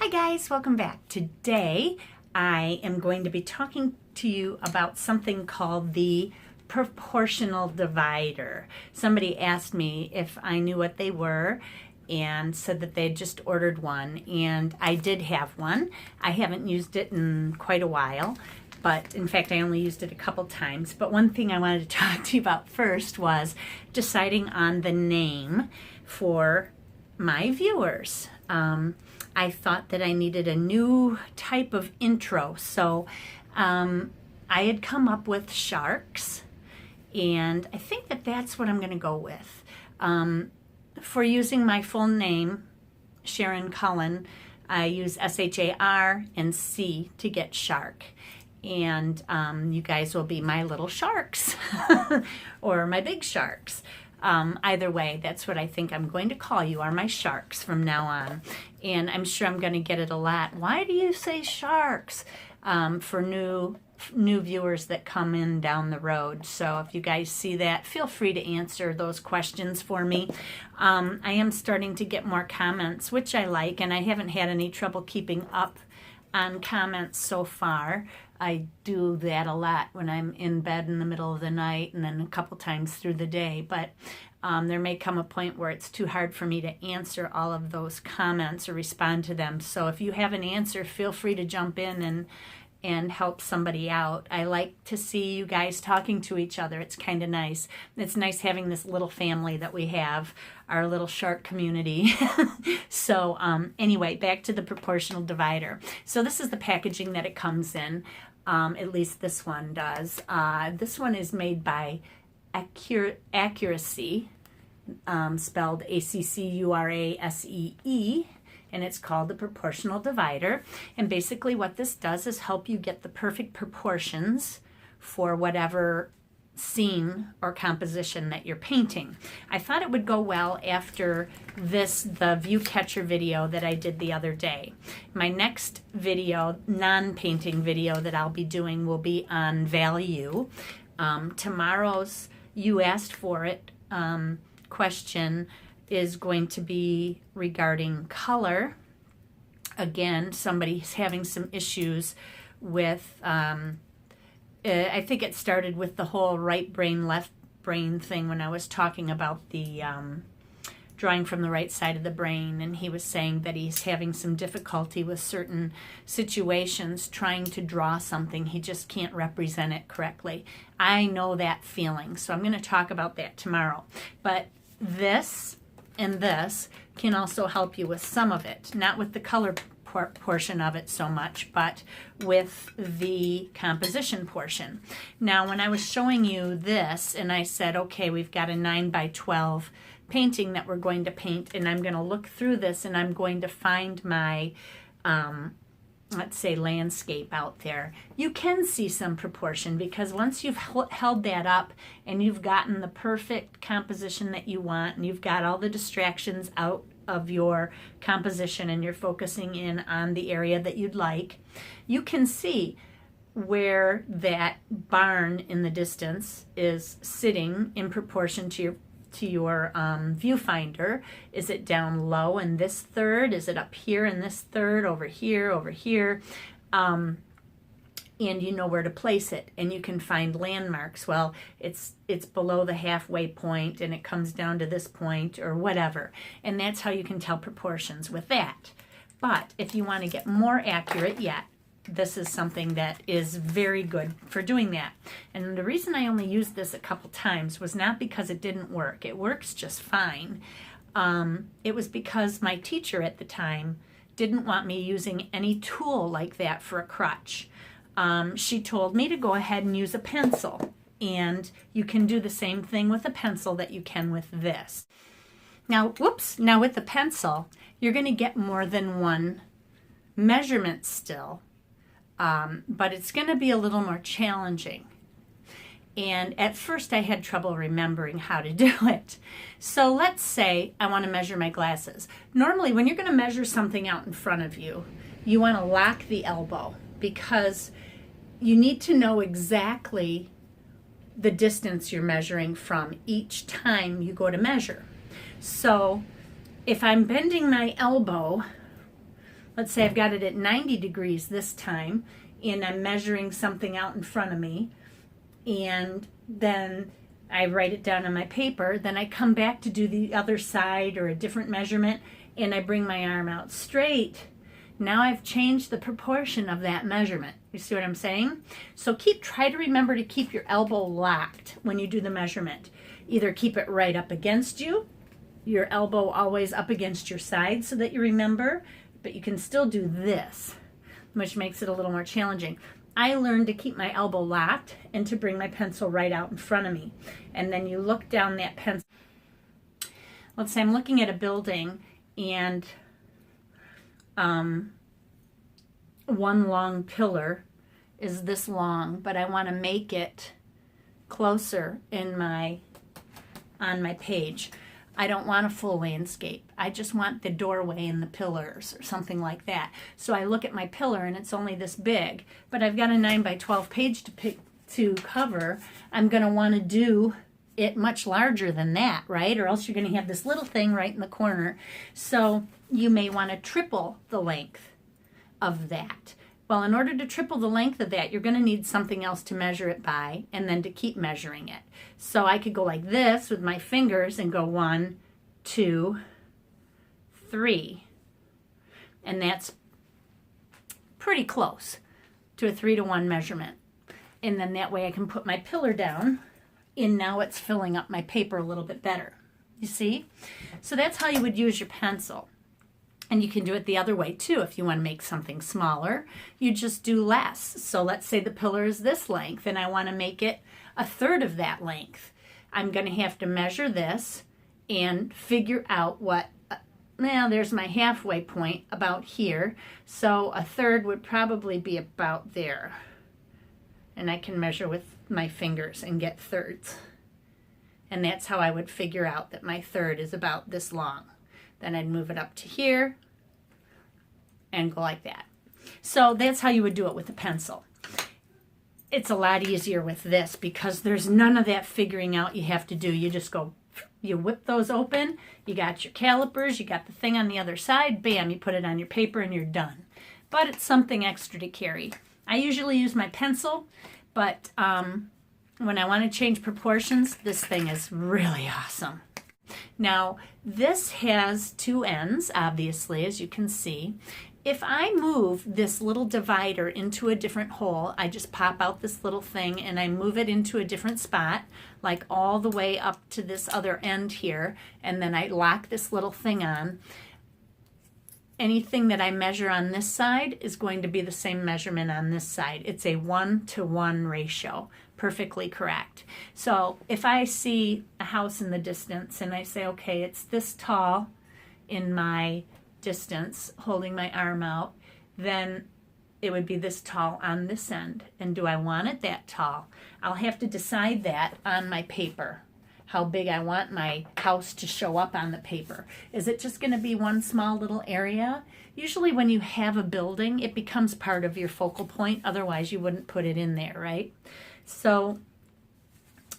Hi guys, welcome back. Today I am going to be talking to you about something called the proportional divider. Somebody asked me if I knew what they were and said that they had just ordered one, and I did have one. I haven't used it in quite a while, but in fact I only used it a couple times. But one thing I wanted to talk to you about first was deciding on the name for my viewers. I thought that I needed a new type of intro, so I had come up with sharks, and I think that that's what I'm going to go with. For using my full name, Sharon Cullen, I use S-H-A-R and C to get shark. And you guys will be my little sharks or my big sharks. Either way, that's what I think I'm going to call you, are my sharks from now on. And I'm sure I'm going to get it a lot. Why do you say sharks? For new viewers that come in down the road. So if you guys see that, feel free to answer those questions for me. I am starting to get more comments, which I like, and I haven't had any trouble keeping up on comments so far. I do that a lot when I'm in bed in the middle of the night and then a couple times through the day, but there may come a point where it's too hard for me to answer all of those comments or respond to them. So if you have an answer, feel free to jump in and help somebody out. I like to see you guys talking to each other. It's kind of nice. It's nice having this little family that we have, our little shark community. So anyway, back to the proportional divider. So this is the packaging that it comes in. At least this one does. This one is made by Accuracy, spelled A-C-C-U-R-A-S-E-E. And it's called the proportional divider. And basically what this does is help you get the perfect proportions for whatever scene or composition that you're painting. I thought it would go well after the view catcher video that I did the other day. My next video, non-painting video that I'll be doing, will be on value. Tomorrow's You Asked For It question is going to be regarding color. Again, somebody's having some issues with, I think it started with the whole right brain, left brain thing when I was talking about the drawing from the right side of the brain, and he was saying that he's having some difficulty with certain situations trying to draw something. He just can't represent it correctly. I know that feeling, so I'm going to talk about that tomorrow. But this and this can also help you with some of it, not with the color portion of it so much, but with the composition portion. Now, when I was showing you this and I said, okay, we've got a 9x12 painting that we're going to paint, and I'm going to look through this and I'm going to find my let's say landscape out there, you can see some proportion, because once you've held that up and you've gotten the perfect composition that you want, and you've got all the distractions out of your composition and you're focusing in on the area that you'd like, you can see where that barn in the distance is sitting in proportion to your viewfinder. Is it down low in this third? Is it up here in this third? Over here, over here? And you know where to place it, and you can find landmarks. Well, it's below the halfway point and it comes down to this point or whatever, and that's how you can tell proportions with that. But if you want to get more accurate yet, this is something that is very good for doing that. And the reason I only used this a couple times was not because it didn't work. It works just fine. It was because my teacher at the time didn't want me using any tool like that for a crutch. She told me to go ahead and use a pencil. And you can do the same thing with a pencil that you can with this. Now, now with the pencil, you're going to get more than one measurement still. But it's going to be a little more challenging. And at first I had trouble remembering how to do it. So let's say I want to measure my glasses. Normally when you're going to measure something out in front of you, you want to lock the elbow, because you need to know exactly the distance you're measuring from each time you go to measure. So if I'm bending my elbow let's say I've got it at 90 degrees this time, and I'm measuring something out in front of me, and then I write it down on my paper, then I come back to do the other side or a different measurement, and I bring my arm out straight. Now I've changed the proportion of that measurement. You see what I'm saying? So try to remember to keep your elbow locked when you do the measurement. Either keep it right up against you, your elbow always up against your side so that you remember, but you can still do this, which makes it a little more challenging. I learned to keep my elbow locked and to bring my pencil right out in front of me. And then you look down that pencil. Let's say I'm looking at a building and one long pillar is this long, but I want to make it closer on my page. I don't want a full landscape. I just want the doorway and the pillars or something like that. So I look at my pillar and it's only this big, but I've got a 9 by 12 page to cover. I'm going to want to do it much larger than that, right? Or else you're going to have this little thing right in the corner. So you may want to triple the length of that. Well, in order to triple the length of that, you're going to need something else to measure it by and then to keep measuring it. So I could go like this with my fingers and go 1, 2, 3. And that's pretty close to a 3-to-1 measurement. And then that way I can put my pillar down, and now it's filling up my paper a little bit better. You see? So that's how you would use your pencil. And you can do it the other way too. If you want to make something smaller, you just do less. So let's say the pillar is this length and I want to make it 1/3 of that length. I'm going to have to measure this and figure out what, now there's my halfway point about here. So 1/3 would probably be about there. And I can measure with my fingers and get thirds. And that's how I would figure out that my 1/3 is about this long. Then I'd move it up to here and go like that. So that's how you would do it with a pencil. It's a lot easier with this because there's none of that figuring out you have to do. You just go, you whip those open, you got your calipers, you got the thing on the other side, bam, you put it on your paper and you're done. But it's something extra to carry. I usually use my pencil, but when I want to change proportions, this thing is really awesome. Now, this has 2 ends, obviously, as you can see. If I move this little divider into a different hole, I just pop out this little thing and I move it into a different spot, like all the way up to this other end here, and then I lock this little thing on. Anything that I measure on this side is going to be the same measurement on this side. It's a 1-to-1 ratio. Perfectly correct. So if I see a house in the distance and I say, okay, it's this tall in my distance, holding my arm out, then it would be this tall on this end. And do I want it that tall? I'll have to decide that on my paper, how big I want my house to show up on the paper. Is it just going to be one small little area? Usually when you have a building, it becomes part of your focal point. Otherwise, you wouldn't put it in there, right? So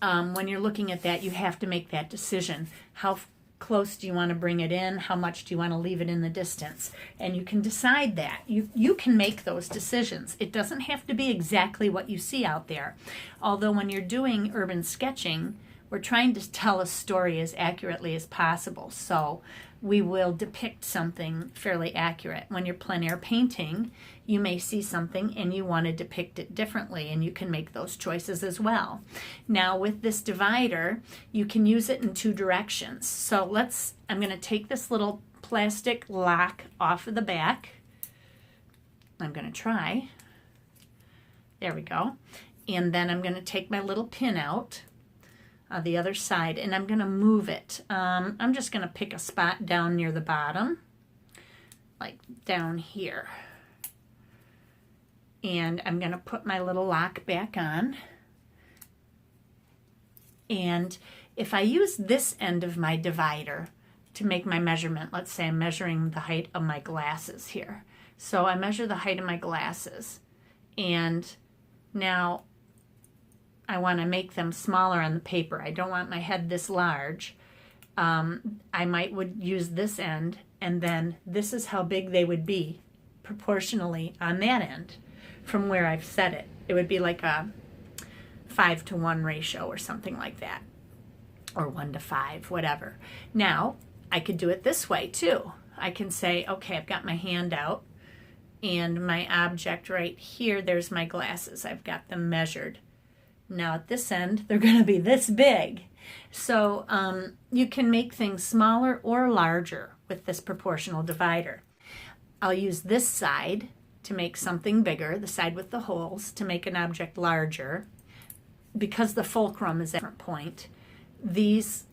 when you're looking at that, you have to make that decision. How close do you want to bring it in? How much do you want to leave it in the distance? And you can decide that. You can make those decisions. It doesn't have to be exactly what you see out there. Although when you're doing urban sketching, we're trying to tell a story as accurately as possible. So we will depict something fairly accurate. When you're plein air painting, you may see something and you want to depict it differently, and you can make those choices as well. Now with this divider, you can use it in 2 directions. So I'm going to take this little plastic lock off of the back. I'm going to try. There we go. And then I'm going to take my little pin out the other side, and I'm going to move it. I'm just going to pick a spot down near the bottom, like down here. And I'm going to put my little lock back on. And if I use this end of my divider to make my measurement, let's say I'm measuring the height of my glasses here. So I measure the height of my glasses, and now I want to make them smaller on the paper. I don't want my head this large. I would use this end, and then this is how big they would be proportionally on that end from where I've set it. It would be like a 5-to-1 ratio or something like that, or 1-to-5, whatever. Now, I could do it this way too. I can say, okay, I've got my hand out and my object right here, there's my glasses. I've got them measured. Now at this end, they're going to be this big. So you can make things smaller or larger with this proportional divider. I'll use this side to make something bigger, the side with the holes, to make an object larger. Because the fulcrum is at a different point, these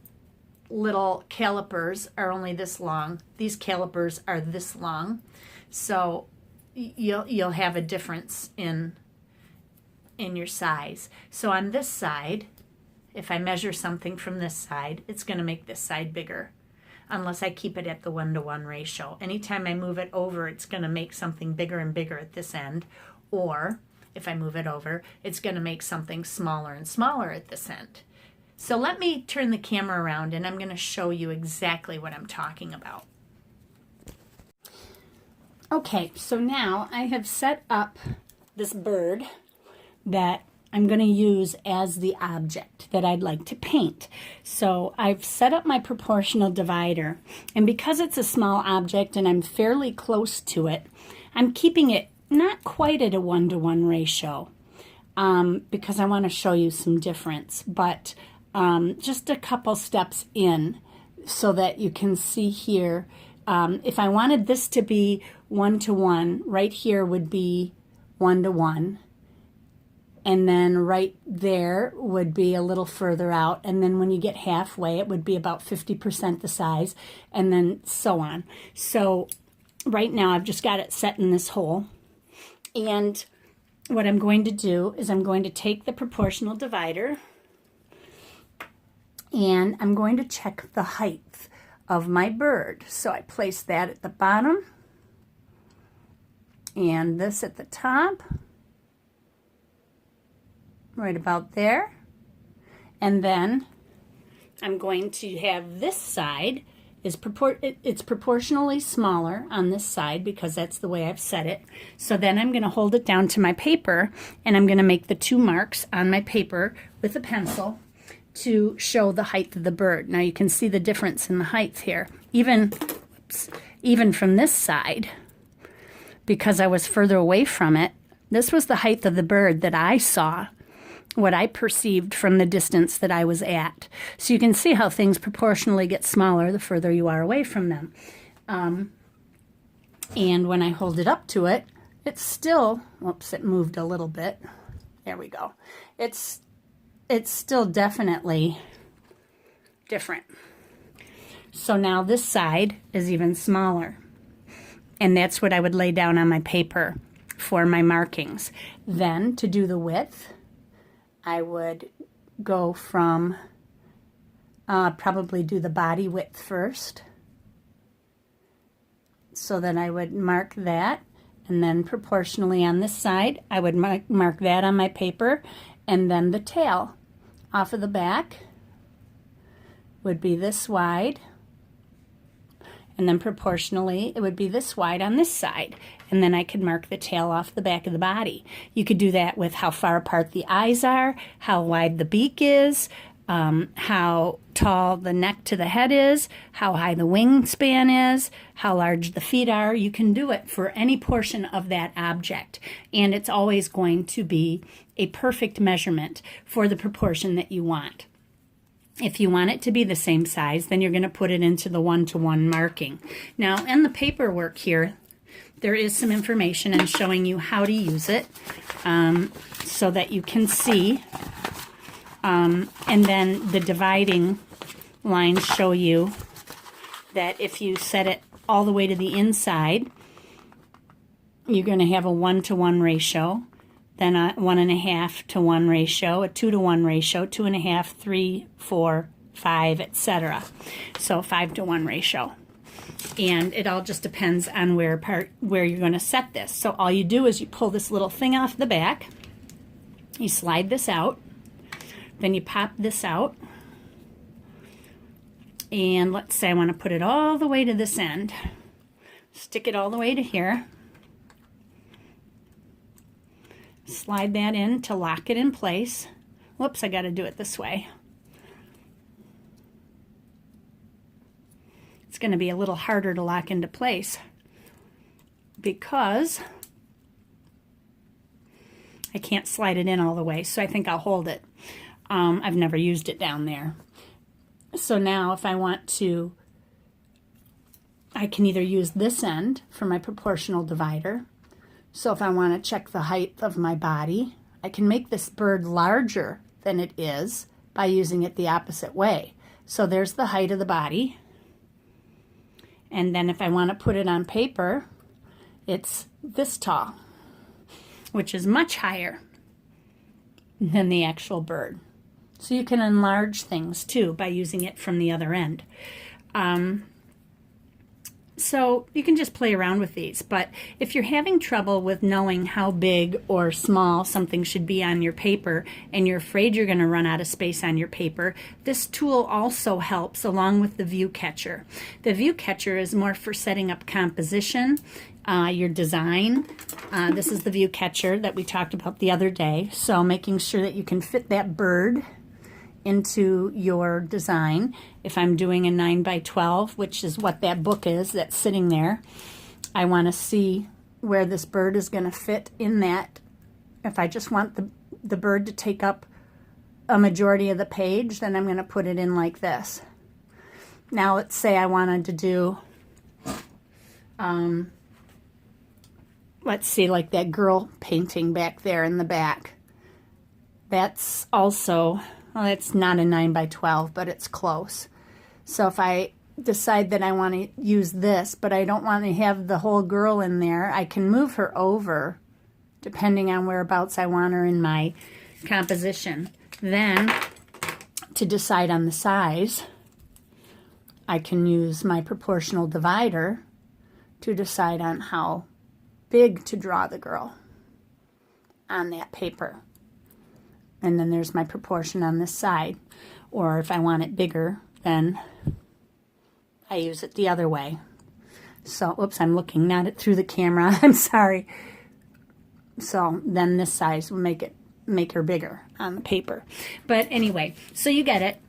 little calipers are only this long. These calipers are this long. So you'll have a difference in your size. So on this side, if I measure something from this side, it's going to make this side bigger, unless I keep it at the 1-to-1 ratio. Anytime I move it over, it's going to make something bigger and bigger at this end, or if I move it over, it's going to make something smaller and smaller at this end. So let me turn the camera around and I'm going to show you exactly what I'm talking about. Okay, so now I have set up this bird that I'm going to use as the object that I'd like to paint. So I've set up my proportional divider, and because it's a small object and I'm fairly close to it, I'm keeping it not quite at a 1-to-1 ratio because I want to show you some difference, but just a couple steps in so that you can see here. If I wanted this to be 1-to-1, right here would be 1-to-1. And then right there would be a little further out. And then when you get halfway, it would be about 50% the size, and then so on. So right now I've just got it set in this hole. And what I'm going to do is I'm going to take the proportional divider and I'm going to check the height of my bird. So I place that at the bottom and this at the top, right about there. And then I'm going to have this side is it's proportionally smaller on this side because that's the way I've set it. So then I'm going to hold it down to my paper and I'm going to make the 2 marks on my paper with a pencil to show the height of the bird. Now you can see the difference in the height here. Even from this side, because I was further away from it, this was the height of the bird that I saw, what I perceived from the distance that I was at. So you can see how things proportionally get smaller the further you are away from them. And when I hold it up to it, it's still, whoops, it moved a little bit. There we go. It's still definitely different. So now this side is even smaller. And that's what I would lay down on my paper for my markings. Then to do the width, I would go from, probably do the body width first. So then I would mark that, and then proportionally on this side, I would mark that on my paper, and then the tail off of the back would be this wide, and then proportionally it would be this wide on this side. And then I could mark the tail off the back of the body. You could do that with how far apart the eyes are, how wide the beak is, how tall the neck to the head is, how high the wingspan is, how large the feet are. You can do it for any portion of that object. And it's always going to be a perfect measurement for the proportion that you want. If you want it to be the same size, then you're going to put it into the 1-to-1 marking. Now, in the paperwork here, there is some information and showing you how to use it so that you can see. And then the dividing lines show you that if you set it all the way to the inside, you're going to have a 1-to-1 ratio, then a 1.5-to-1 ratio, a 2-to-1 ratio, 2.5, 3, 4, 5, etc. So 5-to-1 ratio. And it all just depends on where you're going to set this. So all you do is you pull this little thing off the back, you slide this out, then you pop this out, and let's say I want to put it all the way to this end. Stick it all the way to here. slide that in to lock it in place. Whoops, I got to do it this way. It's going to be a little harder to lock into place because I can't slide it in all the way, so I think I'll hold it. I've never used it down there. So now if I want to, I can either use this end for my proportional divider. So if I want to check the height of my body, I can make this bird larger than it is by using it the opposite way. So there's the height of the body. And then if I want to put it on paper, it's this tall, which is much higher than the actual bird. So you can enlarge things too by using it from the other end. So you can just play around with these, but if you're having trouble with knowing how big or small something should be on your paper and you're afraid you're going to run out of space on your paper, this tool also helps along with the view catcher. The view catcher is more for setting up composition, your design. This is the view catcher that we talked about the other day, so making sure that you can fit that bird into your design. If I'm doing a 9x12, which is what that book is that's sitting there, I want to see where this bird is going to fit in that. If I just want the bird to take up a majority of the page, then I'm going to put it in like this. Now let's say I wanted to do, let's see, like that girl painting back there in the back. That's also, well, it's not a 9x12, but it's close. So if I decide that I want to use this, but I don't want to have the whole girl in there, I can move her over depending on whereabouts I want her in my composition. Then, to decide on the size, I can use my proportional divider to decide on how big to draw the girl on that paper. And then there's my proportion on this side. Or if I want it bigger, then I use it the other way. So, oops, I'm looking not at through the camera. I'm sorry. So then this size will make her bigger on the paper. But anyway, so you get it.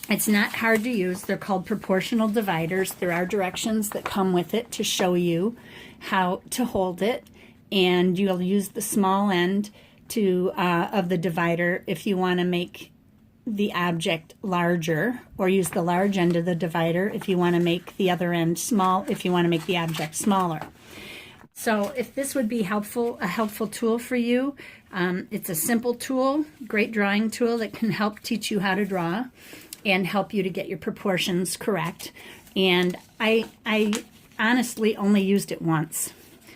It's not hard to use. They're called proportional dividers. There are directions that come with it to show you how to hold it. And you'll use the small end of the divider if you want to make the object larger, or use the large end of the divider if you want to make the other end small, if you want to make the object smaller. So if this would be a helpful tool for you, it's a simple tool, great drawing tool that can help teach you how to draw and help you to get your proportions correct. And I honestly only used it once.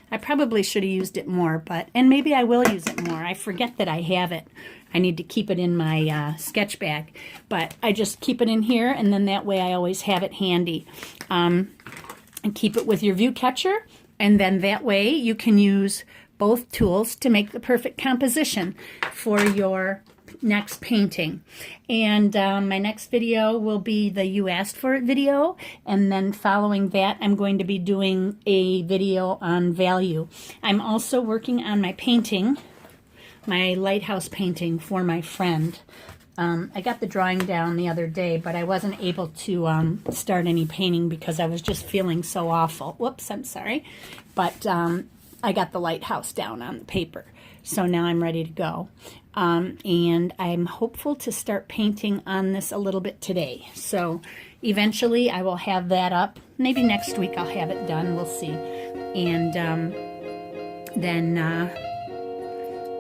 I probably should have used it more, and maybe I will use it more. I forget that I have it. I need to keep it in my sketch bag, but I just keep it in here, and then that way I always have it handy. And keep it with your view catcher, and then that way you can use both tools to make the perfect composition for your next painting. And my next video will be the You Asked For It video, and then following that I'm going to be doing a video on value. I'm also working on my painting, my lighthouse painting for my friend. I got the drawing down the other day, but I wasn't able to start any painting because I was just feeling so awful. Whoops, I'm sorry. But I got the lighthouse down on the paper. So now I'm ready to go. And I'm hopeful to start painting on this a little bit today. So eventually I will have that up. Maybe next week I'll have it done. We'll see. And then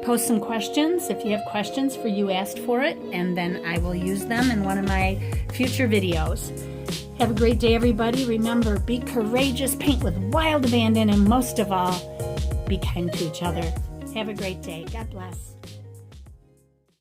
post some questions if you have questions for You Asked For It, and then I will use them in one of my future videos. Have a great day, everybody. Remember, be courageous, paint with wild abandon, and most of all, be kind to each other. Have a great day. God bless.